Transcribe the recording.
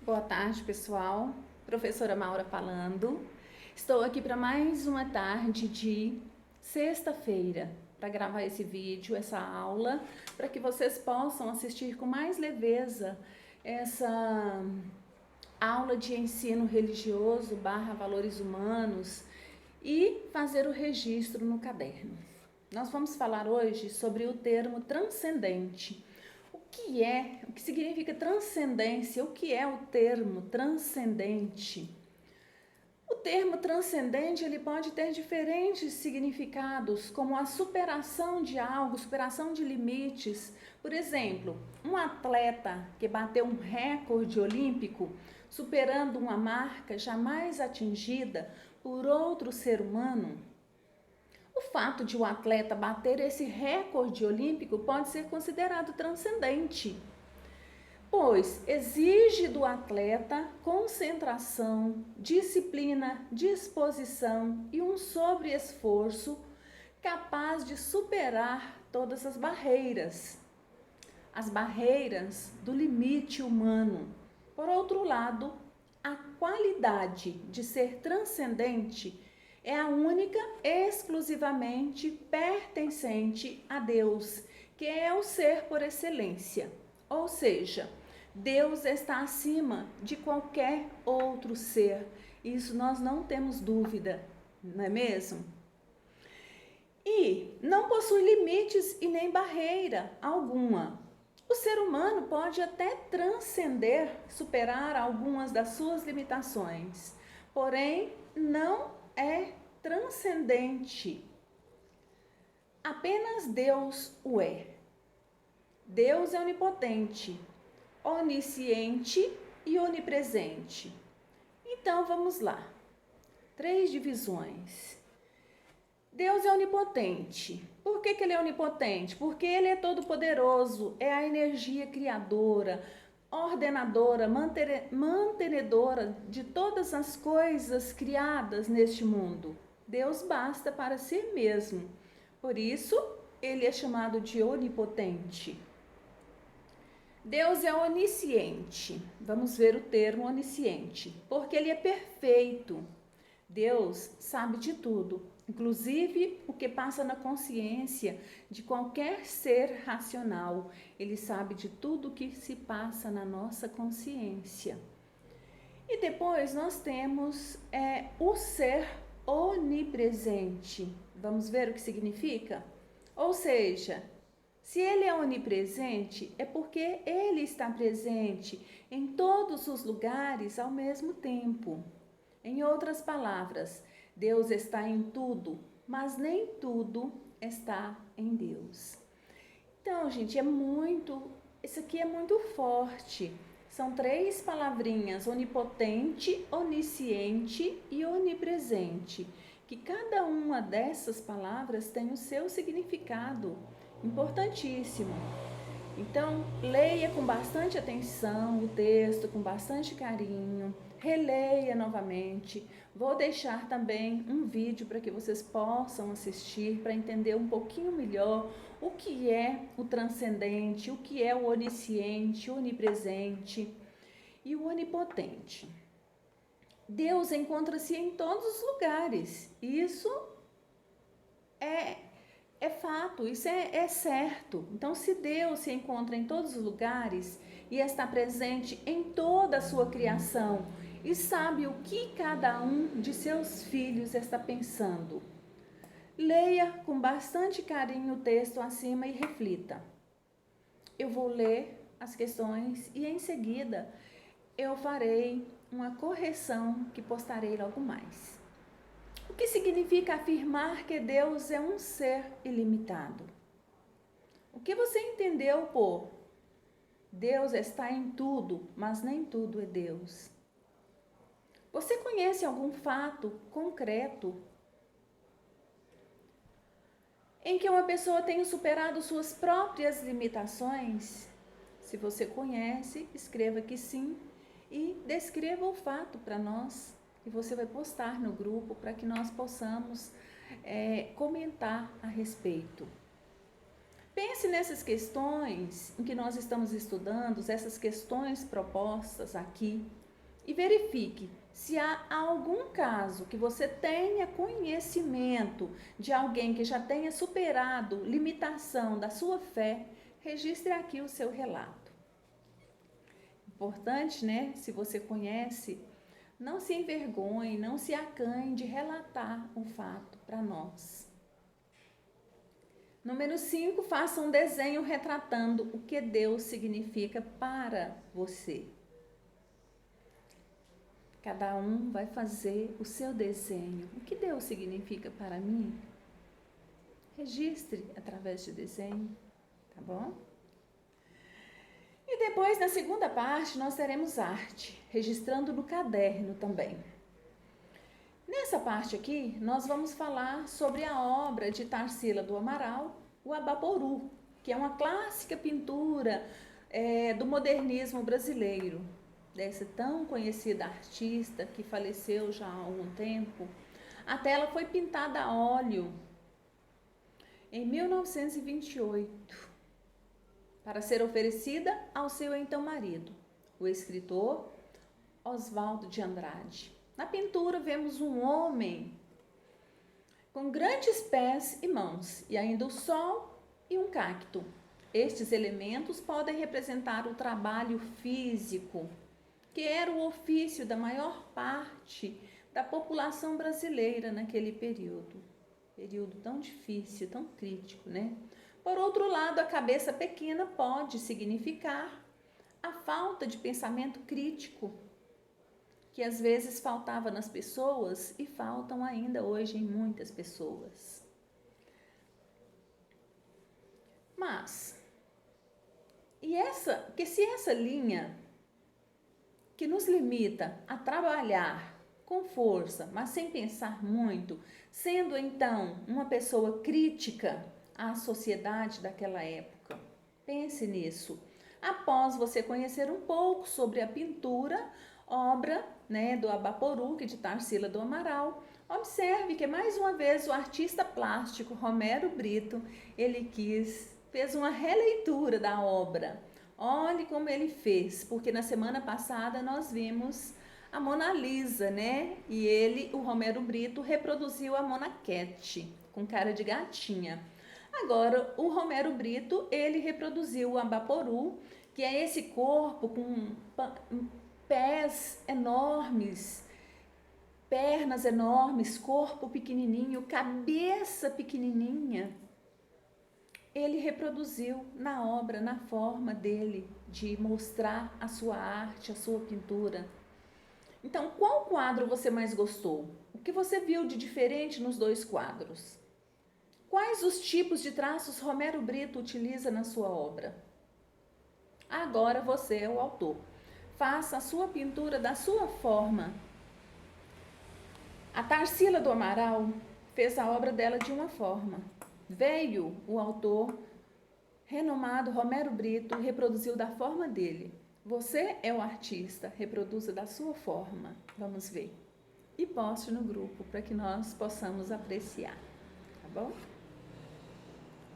Boa tarde, pessoal. Professora Maura falando. Estou aqui para mais uma tarde de sexta-feira para gravar esse vídeo, essa aula, para que vocês possam assistir com mais leveza essa aula de ensino religioso / valores humanos e fazer o registro no caderno. Nós vamos falar hoje sobre o termo transcendente. O que significa transcendência? O que é o termo transcendente? O termo transcendente ele pode ter diferentes significados, como a superação de algo, superação de limites. Por exemplo, um atleta que bateu um recorde olímpico, superando uma marca jamais atingida por outro ser humano. O fato de um atleta bater esse recorde olímpico pode ser considerado transcendente, pois exige do atleta concentração, disciplina, disposição e um sobre-esforço capaz de superar todas as barreiras do limite humano. Por outro lado, a qualidade de ser transcendente é a única exclusivamente pertencente a Deus, que é o ser por excelência. Ou seja, Deus está acima de qualquer outro ser. Isso nós não temos dúvida, não é mesmo? E não possui limites e nem barreira alguma. O ser humano pode até transcender, superar algumas das suas limitações, porém não é transcendente. Apenas Deus o é. Deus é onipotente, onisciente e onipresente. Então vamos lá. 3 divisões. Deus é onipotente. Por que ele é onipotente? Porque ele é todo-poderoso, é a energia criadora, ordenadora, mantenedora de todas as coisas criadas neste mundo. Deus basta para si mesmo. Por isso, ele é chamado de onipotente. Deus é onisciente. Vamos ver o termo onisciente, porque ele é perfeito. Deus sabe de tudo, inclusive o que passa na consciência de qualquer ser racional. Ele sabe de tudo o que se passa na nossa consciência. E depois nós temos o ser onipresente. Vamos ver o que significa? Ou seja, se ele é onipresente, é porque ele está presente em todos os lugares ao mesmo tempo. Em outras palavras, Deus está em tudo, mas nem tudo está em Deus. Então, gente, isso aqui é muito forte. São 3 palavrinhas: onipotente, onisciente e onipresente, que cada uma dessas palavras tem o seu significado importantíssimo. Então, leia com bastante atenção o texto, com bastante carinho, releia novamente. Vou deixar também um vídeo para que vocês possam assistir, para entender um pouquinho melhor o que é o transcendente, o que é o onisciente, o onipresente e o onipotente. Deus encontra-se em todos os lugares. Isso é fato, isso é certo. Então, se Deus se encontra em todos os lugares e está presente em toda a sua criação e sabe o que cada um de seus filhos está pensando, leia com bastante carinho o texto acima e reflita. Eu vou ler as questões e em seguida eu farei uma correção que postarei logo mais. O que significa afirmar que Deus é um ser ilimitado? O que você entendeu por Deus está em tudo, mas nem tudo é Deus? Você conhece algum fato concreto em que uma pessoa tenha superado suas próprias limitações? Se você conhece, escreva que sim e descreva o fato para nós. E você vai postar no grupo para que nós possamos comentar a respeito. Pense nessas questões em que nós estamos estudando, essas questões propostas aqui, e verifique se há algum caso que você tenha conhecimento de alguém que já tenha superado limitação da sua fé. Registre aqui o seu relato. Importante, né? Se você conhece, não se envergonhe, não se acanhe de relatar o fato para nós. Número 5, faça um desenho retratando o que Deus significa para você. Cada um vai fazer o seu desenho. O que Deus significa para mim? Registre através de desenho, tá bom? E depois, na segunda parte, nós teremos arte, registrando no caderno também. Nessa parte aqui, nós vamos falar sobre a obra de Tarsila do Amaral, o Abaporu, que é uma clássica pintura do modernismo brasileiro, dessa tão conhecida artista que faleceu já há algum tempo. A tela foi pintada a óleo em 1928, para ser oferecida ao seu então marido, o escritor Oswaldo de Andrade. Na pintura vemos um homem com grandes pés e mãos, e ainda o sol e um cacto. Estes elementos podem representar o trabalho físico, que era o ofício da maior parte da população brasileira naquele período. Período tão difícil, tão crítico, né? Por outro lado, a cabeça pequena pode significar a falta de pensamento crítico, que às vezes faltava nas pessoas e faltam ainda hoje em muitas pessoas. Mas, se essa linha que nos limita a trabalhar com força, mas sem pensar muito, sendo então uma pessoa crítica à sociedade daquela época, pense nisso. Após você conhecer um pouco sobre a pintura, obra, né, do Abaporu, que de Tarsila do Amaral, observe que mais uma vez o artista plástico Romero Brito, ele fez uma releitura da obra. Olhe como ele fez, porque na semana passada nós vimos a Mona Lisa, né? E o Romero Brito, reproduziu a Monaquete, com cara de gatinha. Agora, o Romero Brito, ele reproduziu o Abaporu, que é esse corpo com pés enormes, pernas enormes, corpo pequenininho, cabeça pequenininha. Ele reproduziu na obra, na forma dele, de mostrar a sua arte, a sua pintura. Então, qual quadro você mais gostou? O que você viu de diferente nos dois quadros? Quais os tipos de traços Romero Brito utiliza na sua obra? Agora você é o autor. Faça a sua pintura da sua forma. A Tarsila do Amaral fez a obra dela de uma forma. Veio o autor renomado Romero Brito e reproduziu da forma dele. Você é o artista, reproduza da sua forma. Vamos ver. E poste no grupo para que nós possamos apreciar, tá bom?